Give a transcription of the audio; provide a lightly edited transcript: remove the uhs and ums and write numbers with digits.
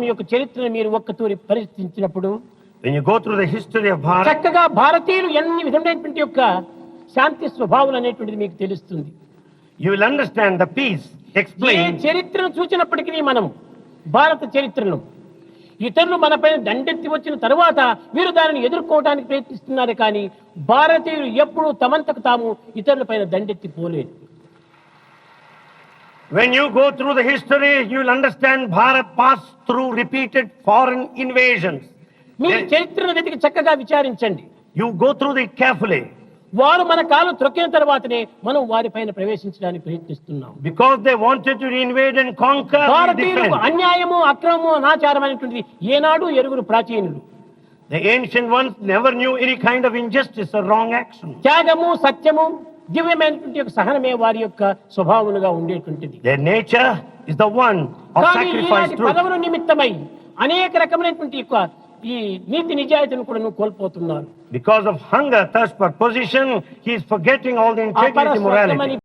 మీ యొక్క చరిత్రను మీరు ఒక్కతూరి పరిశీలించినప్పుడు when you go through the history of Bharat, చక్కగా భారతీయులు ఎన్ని విధమైనటువంటి యొక్క శాంతి స్వభావాలు అనేటువంటిది మీకు తెలుస్తుంది. you will understand the peace A explained. చరిత్రను చూసినప్పటికీ మనం భారత చరిత్రను ఇతరులు మనపై దండెత్తి వచ్చిన తరువాత వీరు దానిని ఎదుర్కోవడానికి ప్రయత్నిస్తున్నారు, కానీ భారతీయులు ఎప్పుడూ తమంతకు తాము ఇతరులపైన దండెత్తి పోలేదు. When you go through the history, you will understand Bharat passed through repeated foreign invasions. మీరు చరిత్రను వెతికి చక్కగా విచారించండి. You go through it carefully. వారు మన కాలు త్రొక్కిన తర్వాతనే మనం వారిపైన ప్రవేశించడానికి ప్రయత్నిస్తున్నాం. Because they wanted to invade and conquer, we భారతీయులకు defend. అన్యాయము అక్రమము అనాచారం అనేటువంటిది ఏనాడు ఎరుగురు ప్రాచీనులు. The ancient ones never knew any kind of injustice or wrong action. త్యాగము సత్యము దివ్యమైనటువంటి యొక్క సహనమే వారి యొక్క స్వభావములుగా ఉండేటువంటిది. Their nature is the one of కానీ sacrifice, ఈనాటి truth. పదవుల నిమిత్తమై అనేక రకమైనటువంటి యొక్క ఈ నీతి నిజాయితీని కూడా కోల్పోతున్నారు. Because of hunger, thirst for position, he is forgetting all the integrity, morality.